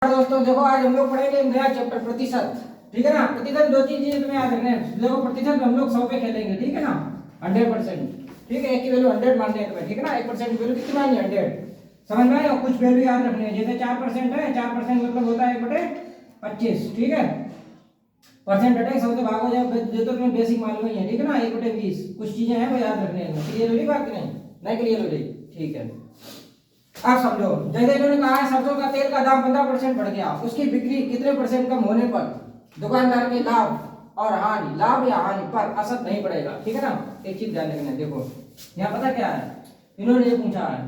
दोस्तों देखो आज हम लोग पढ़ेंगे नया चैप्टर प्रतिशत। ठीक है ना। प्रतिशत दो चीजें तुम्हें याद रखना है। देखो प्रतिशत में हम लोग 100 पे खेलेंगे। ठीक है ना। 100%। ठीक है। एक की वैल्यू 100 माननी है तुम्हें। ठीक है ना। 1% की वैल्यू कितनी माननी है 100। समझ में आया। कुछ वैल्यू याद रखनी है। जैसे 4% है। 4% मतलब होता है 1/25। ठीक है। परसेंट हटे 100 से भाग हो जाए जो तो तुम्हें बेसिक मालूम ही है। ठीक है ना। 1/20 कुछ चीजें हैं वो याद रखने हैं। क्लियर हो रही बात नहीं? नहीं क्लियर हो रही? ठीक है। अब समझो जैसे इन्होंने कहा है सरसों का तेल का दाम 15% बढ़ गया, उसकी बिक्री कितने परसेंट कम होने पर दुकानदार के लाभ और हानि, लाभ या हानि पर असर नहीं पड़ेगा। ठीक है ना। एक चीज ध्यान रखना है। देखो यहाँ पता क्या है, इन्होंने ये पूछा है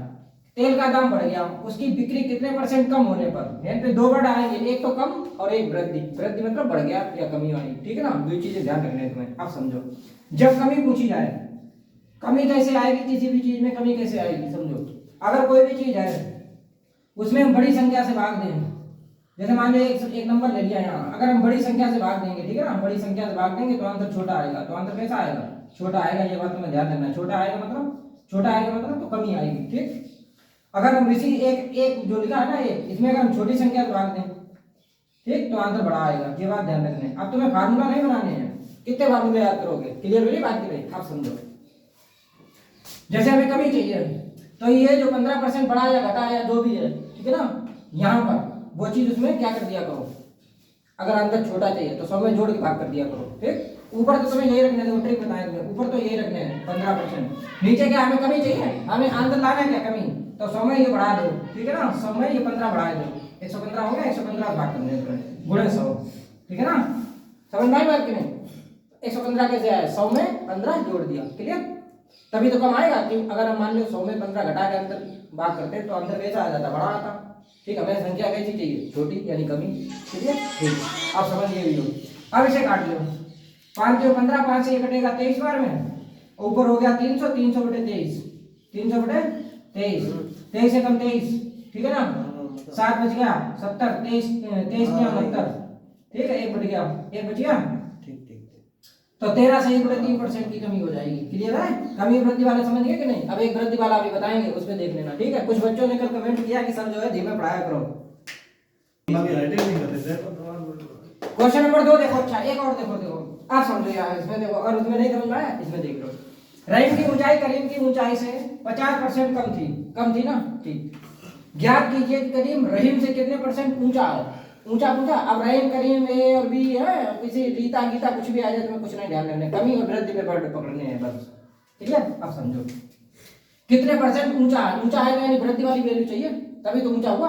तेल का दाम बढ़ गया, उसकी बिक्री कितने परसेंट कम होने पर। यहाँ पे दो वर्ड आएंगे, एक तो कम और एक वृद्धि। वृद्धि मतलब बढ़ गया या कमी आई। ठीक है ना। दो चीजें ध्यान रखना है तुम्हें। अब समझो जब कमी पूछी जाए, कमी कैसे आएगी, किसी भी चीज में कमी कैसे आएगी। समझो अगर कोई भी चीज है उसमें हम बड़ी संख्या से भाग दें, जैसे मान लो एक नंबर ले लिया यहाँ, अगर हम बड़ी संख्या से भाग देंगे, ठीक है ना, बड़ी संख्या से भाग देंगे तो आंसर छोटा आएगा। तो आंसर कैसा आएगा? छोटा आएगा। ये बात तुम्हें ध्यान रखना है। छोटा आएगा मतलब तो कमी आएगी। ठीक। अगर हम इसी एक एक जो लिखा है ना एक, इसमें अगर हम छोटी संख्या से भाग दें, ठीक, तो आंसर बड़ा आएगा। ये बात ध्यान रखना है। अब तुम्हें फार्मूला नहीं बनाने हैं। कितने फार्मूले याद करोगे? क्लियर हुई बात की नहीं? आप समझो जैसे हमें कमी चाहिए तो ये जो 15% बढ़ा या घटा या जो भी है, ठीक है ना, यहाँ पर वो चीज उसमें क्या कर दिया करो। अगर आंसर छोटा चाहिए तो 100 में जोड़ के भाग कर दिया करो। ठीक। ऊपर तो तुम्हें यही रखने हैं, ट्रिक बताया तुम्हें। ऊपर तो यही रखने हैं 15%। नीचे क्या हमें कमी चाहिए, हमें आंसर लाना है क्या कमी, तो 100 में ये बढ़ा दो। ठीक है ना। 100 में ये 15 बढ़ा दो। 115 हो गया। 115 भाग करने हैं गुणे 100। ठीक है ना। समझ में आई बात की नहीं? 115 कैसे आया? 100 में 15 जोड़ दिया। क्लियर? तभी तो कम आएगा। कि अगर हम मान लो 100 में 15 घटा के अंदर भाग करते तो आंसर कैसा आ जाता? बड़ा आता। ठीक। हमें संख्या कैसी चाहिए? छोटी यानी कमी। ठीक है। ठीक। अब समझिए भी लो। अब इसे काट लो। 5 जो 15, 5 से ये कटेगा 23 बार में। ऊपर हो गया 300, 300 बटे 23, 300 बटे 23, 23 से कम 23। ठीक है ना। 7 बच गया 70, 23 23 क्या 69। ठीक है। एक बच गया, एक बच गया। तो 13 से 1/3% की कमी हो जाएगी। क्लियर है? कमी वृद्धि वाला समझ गए कि नहीं? अब एक वृद्धि वाला अभी बताएंगे, उस पे देख लेना। ठीक है। कुछ बच्चों ने कल कमेंट किया कि सर जो है धीमे पढ़ाया करो। क्वेश्चन नंबर 2 देखो। अच्छा एक और देखो आप समझो यार इसमें देखो, और उसमें नहीं समझ में आया इसमें देख लो। रहीम की ऊंचाई करीम की ऊंचाई से 50% कम थी ना। ठीक। ज्ञात कीजिए कि करीम रहीम से कितने परसेंट ऊंचा है। ऊंचा पूछा। अब रहीम करीम ए और बी है, किसी रीता गीता कुछ भी आ जाए तो कुछ नहीं ध्यान रखना, कमी और वृद्धि पे पकड़ने हैं बस। ठीक है। अब समझो कितने परसेंट ऊंचा है। ऊंचा है यानी वृद्धि वाली वैल्यू चाहिए तभी तो ऊंचा हुआ।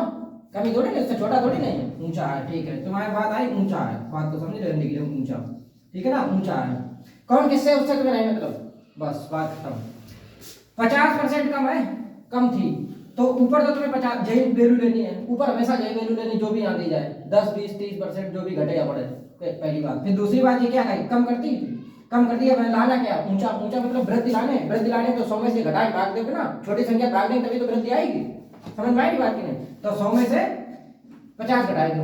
कमी थोड़ी नहीं, इससे छोटा थोड़ी नहीं है। ऊंचा है। ठीक है। तुम्हारी बात आई ऊंचा है, बात तो समझ रहे हो? ऊंचा। ठीक है ना। ऊंचा है। कौन किससे? उससे तुम्हें नहीं मतलब, बस बात खत्म। 50% कम है, कम थी तो ऊपर तो तुम्हें 50 जही वैल्यू लेनी है। ऊपर हमेशा जही वैल्यू लेनी, जो भी यहाँ दी जाए 10 20 30% जो भी घटे या बढ़े। पहली बात। फिर दूसरी बात ये क्या कही, कम कर दी है। मैंने लाना क्या? ऊंचा मतलब वृद्धि लाने तो 100 में से घटा के भाग दोगे ना, छोटी संख्या भाग देंगे तभी तो वृद्धि आएगी। समझ में आई बात की नहीं? तो 100 में से 50 घटाए दो।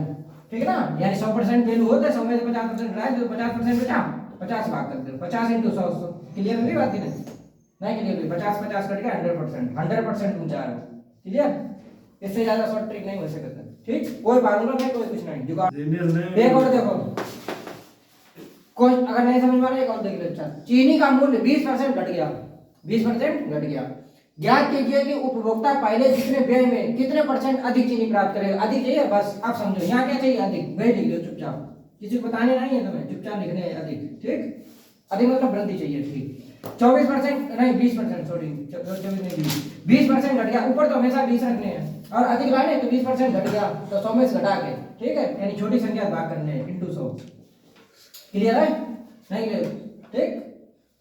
ठीक है ना। यानी 100% वैल्यू होता है, 100 में से 50% घटाए दो, 50% बचा 50 भाग कर दो। 50 × 100। क्लियर हुई बात की नहीं? क्लियर हुई? 50 50 कट गया 100% ऊंचा है। क्लियर? इससे ज्यादा शॉर्ट ट्रिक नहीं हो सकता। ठीक। कोई फार्मूला नहीं, कोई कुछ नहीं, जुगाड़। एक और देखो, कोई अगर नहीं समझ में आ रहा एक और देख लो। अच्छा चीनी का मूल्य 20% घट गया, 20% घट गया। ज्ञात कीजिए कि उपभोक्ता पहले जितने व्यय में कितने परसेंट अधिक चीनी प्राप्त करेगा। अधिक चाहिए बस। आप समझो यहाँ क्या चाहिए? अधिक। वही लिख लो चुपचाप, किसी को बताने नहीं है तुम्हें, चुपचाप लिखने है अधिक। ठीक। अधिक मतलब वृद्धि चाहिए। ठीक। 24% नहीं 20%, सॉरी 20% घट गया। ऊपर तो हमेशा 20 रखने हैं और अधिक लाने तो 20% घट गया तो 100 में से घटा के। ठीक है। यानी छोटी संख्या भाग करने हैं × 100। क्लियर है? नहीं क्लियर? ठीक।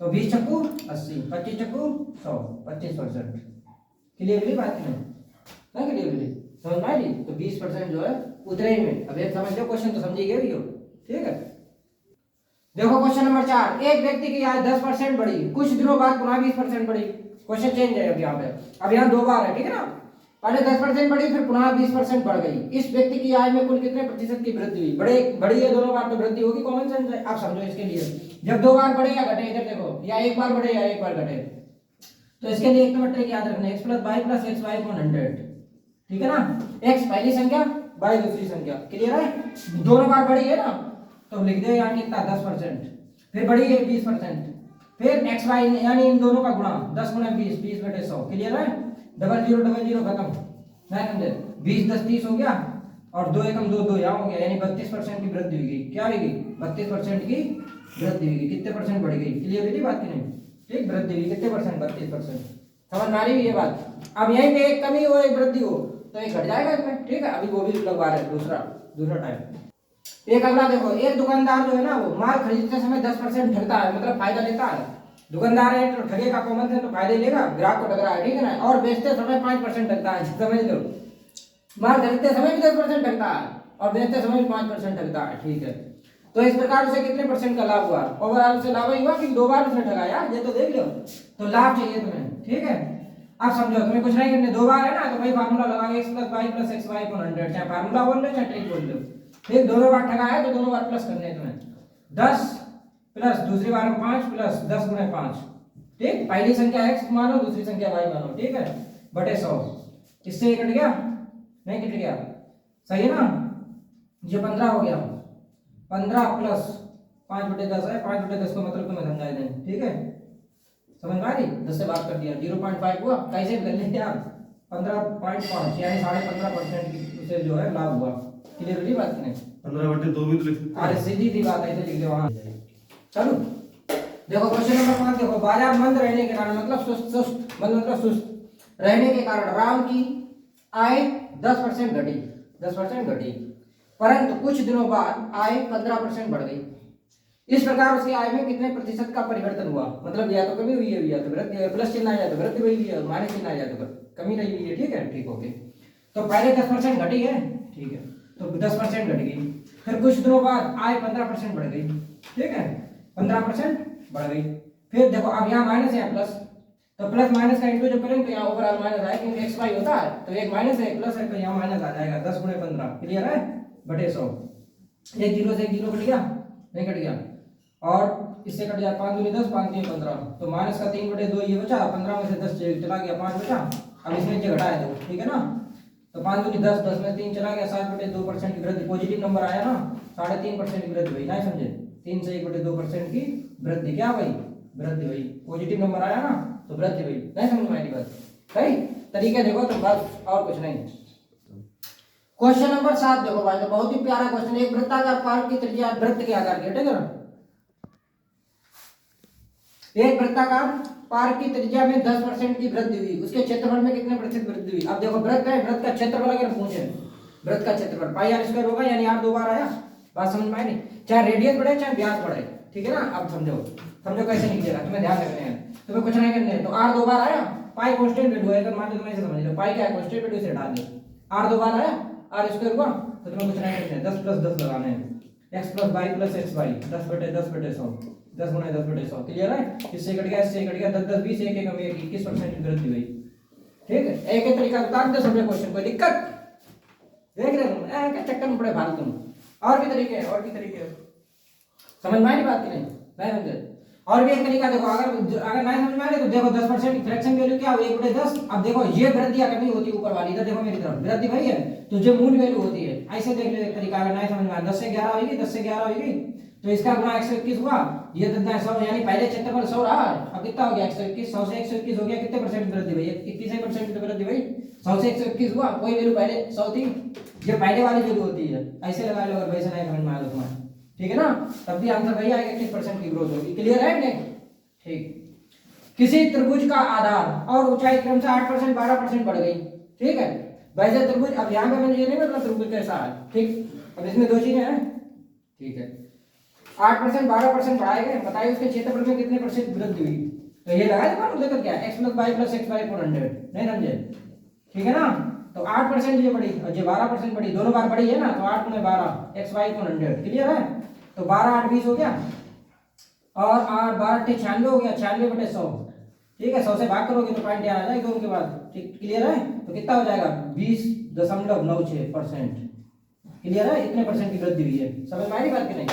तो 20 चक्कू 80, 25 चक्कू 100, 25%। क्लियर हुई बात नहीं? क्लियर हुई? समझ में आई? तो 20% जो है उतने ही में। अब एक समझ लो क्वेश्चन तो समझिए गए हो। ठीक है। देखो क्वेश्चन नंबर 4। एक व्यक्ति की आय 10% बढ़ी, कुछ दिनों बाद पुनः 20% बढ़ी। क्वेश्चन चेंज है अब यहाँ पे। अब यहाँ दो बार है। ठीक है ना। पहले 10% बढ़ी, फिर पुनः 20% बढ़ गई। इस व्यक्ति की आय में कुल कितने प्रतिशत की वृद्धि हुई? बड़ी है दोनों बार तो वृद्धि होगी, कॉमन सेंस है। आप समझो इसके लिए जब दो बार बढ़े या घटे, इधर देखो, या एक बार बढ़े या एक बार घटे, तो इसके लिए एक तो ट्रिक याद रखना, x + y + xy / 100। ठीक है ना। x पहली संख्या, बाई दूसरी संख्या। क्लियर है? दोनों बार बढ़ी है ना, तो लिख दे यहाँ कितना 10%, फिर बढ़ी है 20%, फिर एक्स वाई यानी इन दोनों का गुणा 10 गुणा 20, 20/100। क्लियर है? डबल जीरो खत्म, नहीं समझे? 20 10 30 हो गया और 2 एकम 2 2 यहाँ हो गया, यानी 32% की वृद्धि हुई। क्या हुई? 32% की वृद्धि हुई। कितने परसेंट बढ़ गई? क्लियर हुई बात की नहीं? ठीक, वृद्धि हुई कितने परसेंट? 32%। समझ में आ रही है ये बात? अब यहीं पे एक कमी हो एक वृद्धि हो तो एक घट जाएगा इसमें। ठीक है, अभी वो भी लगवा रहे हैं दूसरा टाइप। एक अगला देखो, एक दुकानदार जो है ना वो माल खरीदते समय 10% ठगता है, मतलब फायदा लेता है। दुकानदार है तो ठगेगा, कॉमन है तो फायदे लेगा, ग्राहक को ठग रहा है। ठीक है ना? और बेचते समय 5% ठगता है, समझ लो। माल खरीदते समय भी 10% ठगता है और बेचते समय भी 5% ठगता है। ठीक है, तो इस प्रकार से कितने परसेंट का लाभ हुआ? ओवरऑल से लाभ ही हुआ कि 2 बार उसने ठगाया, ये तो देख लो। तो लाभ चाहिए तुम्हें। ठीक है, अब समझो, तुम्हें कुछ नहीं करना, 2 बार है ना, तो वही फार्मूला लगाओ, x + y + xy / 100। चाहे फार्मूला बोल लो चाहे ट्रिक बोल लो। फिर दोनों बार ठगाया तो दोनों बार प्लस करने हैं तुम्हें। 10 प्लस दूसरी बार में 5 प्लस 10 × 5। ठीक, पहली संख्या x मानो, दूसरी संख्या y मानो। ठीक है, बटे 100। इससे कट गया? नहीं कट गया, सही है ना? ये 15 हो गया। 15 प्लस 5/10 है, 5/10 को मतलब तुम्हें समझाई दें। ठीक है, समझ में आ रही? 10 से बात कर दिया, 0.5 हुआ, कैसे कर लेंगे आप? 15.5 यानी 15.5% की उसे जो है लाभ हुआ। क्लियर हुई बात नहीं? 15/2 भी तो लिख सकते हैं। अरे सीधी सी बात है, इसे लिख दो वहां। चलो देखो क्वेश्चन नंबर 5 देखो, बाजार मंद रहने के कारण मतलब सुस्त रहने के कारण राम की आय 10% घटी, 10% घटी, परंतु कुछ दिनों बाद आय 15% बढ़ गई। इस प्रकार उसकी आय में कितने प्रतिशत का परिवर्तन हुआ? मतलब या तो कमी हुई है या तो वृद्धि, प्लस चिन्ह आया तो वृद्धि हुई है, माइनस चिन्ह आया तो कमी रही हुई है। ठीक है, ठीक, ओके। तो पहले 10% घटी है, ठीक है, तो 10% घट गई, फिर कुछ दिनों बाद आय 15% बढ़ गई। ठीक है, 15% बढ़ गई। फिर देखो अब यहाँ माइनस है प्लस, तो प्लस माइनस का इंटू जब करेंगे तो यहाँ ओवरऑल माइनस आए, क्योंकि एक्स वाई होता है तो एक माइनस है एक प्लस है, तो यहाँ माइनस आ जाएगा 10 × 15। क्लियर है? बटे 100। एक जीरो से एक जीरो कट गया, नहीं कट गया, और इससे कट जाए 5 दूनी 10, 5 3 15, तो माइनस का 3/2 ये बचा, 15 में से 10 चला गया, 5 बचा। अब इसमें जो घटाया दो, ठीक है ना, तो 5 दूनी 10, 10 में 3 चला गया, 7/2% की वृद्धि, पॉजिटिव नंबर आया ना, 3.5% की वृद्धि हुई, नहीं समझे? 3 से 1/2% की वृद्धि, क्या भाई? वृद्धि हुई, पॉजिटिव नंबर आया ना तो वृद्धि हुई। नहीं समझ में आई बात? सही तरीके देखो तो बस, और कुछ नहीं। क्वेश्चन नंबर 7 देखो भाई, तो बहुत ही प्यारा क्वेश्चन। एक वृत्ताकार पार्क की त्रिज्या वृत्त के आकार की, ठीक है ना? एक वृत्ताकार पार्क की त्रिज्या में 10% की वृद्धि हुई, उसके क्षेत्रफल में कितने प्रतिशत वृद्धि हुई? अब देखो वृत्त है, वृत्त का क्षेत्रफल अगर पूछे, वृत्त का क्षेत्रफल πr² होगा, यानी r 2 बार आया। बात समझ में आई नहीं? चाहे रेडियस बढ़े चाहे व्यास बढ़े, ठीक है ना? अब समझो कैसे लिखिएगा, तुम्हें ध्यान रखना है, तुम्हें कुछ नहीं करना है। तो r 2 बार आया, पाई कांस्टेंट वैल्यू है, अगर मान लो तुम ऐसे समझ लो, पाई क्या है? कांस्टेंट वैल्यू से हटा दो। r 2 बार आया, r² हुआ, तो तुम्हें कुछ नहीं करना है, 10 + 10 लगाने हैं, x + y + xy, 10/10/100, 10 × 10/100। क्लियर है? इससे कट गया, इससे कट गया, 10 10 20, 1 1 में 21% की वृद्धि हुई। ठीक है, एक एक तरीका बता दो, समझे क्वेश्चन, कोई दिक्कत? देख रहे हो क्या चक्कर में पड़े फालतू? और भी तरीके समझ में आई बात की नहीं? नहीं समझे? और भी एक तरीका देखो, अगर नहीं समझ में आ रही तो देखो 10% की फ्रैक्शन वैल्यू क्या हो? 1/10। अब देखो ये वृद्धि या कमी होती है ऊपर वाली, इधर देखो मेरी तरफ, वृद्धि भाई है तो जो मूल वैल्यू होती है, ऐसे देख लो एक तरीका। अगर नहीं समझ में आया, 10 से 11 होगी, 10 से 11 होगी, तो इसका गुणा 121 हुआ, ये 100, यानी पहले क्षेत्रफल 100 रहा, अब कितना हो गया? 121, 100 से 121 हो गया, कितने परसेंट वृद्धि हुई? 21% की वृद्धि हुई। 100 से 121 हुआ, कोई वैल्यू पहले 100 थी, ये पहले वाली वैल्यू होती है, ऐसे लगा लो। अगर वैसे नहीं समझ में आया तो तुम्हारा, ठीक है ना, तब भी आंसर वही आएगा, 21% की ग्रोथ होगी। क्लियर है नहीं? ठीक। किसी त्रिभुज का आधार और ऊंचाई क्रमशः 8%, 12% बढ़ गई, ठीक है? वैसे त्रिभुज, अब यहाँ पे मैंने ये नहीं मतलब त्रिभुज कैसा है, ठीक? अब इसमें दो चीजें हैं, ठीक है, 8% 12% बढ़ाए गए, बताइए उसके क्षेत्रफल में कितने परसेंट वृद्धि हुई? तो ये लगा देना मुझे तो क्या, x + y + xy / 400, नहीं समझे? ठीक है ना? तो 8% ये बढ़ी और ये 12% बढ़ी, दोनों बार बढ़ी है ना, तो 8 × 12 xy / 400। क्लियर है? तो 12 8 20 हो गया, और 8 12 96 हो गया, 96/100। ठीक है, 100 से भाग करोगे तो पॉइंट यहाँ आ जाएगा उनके बाद। ठीक, क्लियर है? तो कितना हो जाएगा? 20.96%। क्लियर है? इतने परसेंट की वृद्धि हुई है। समझ में आई बात की नहीं?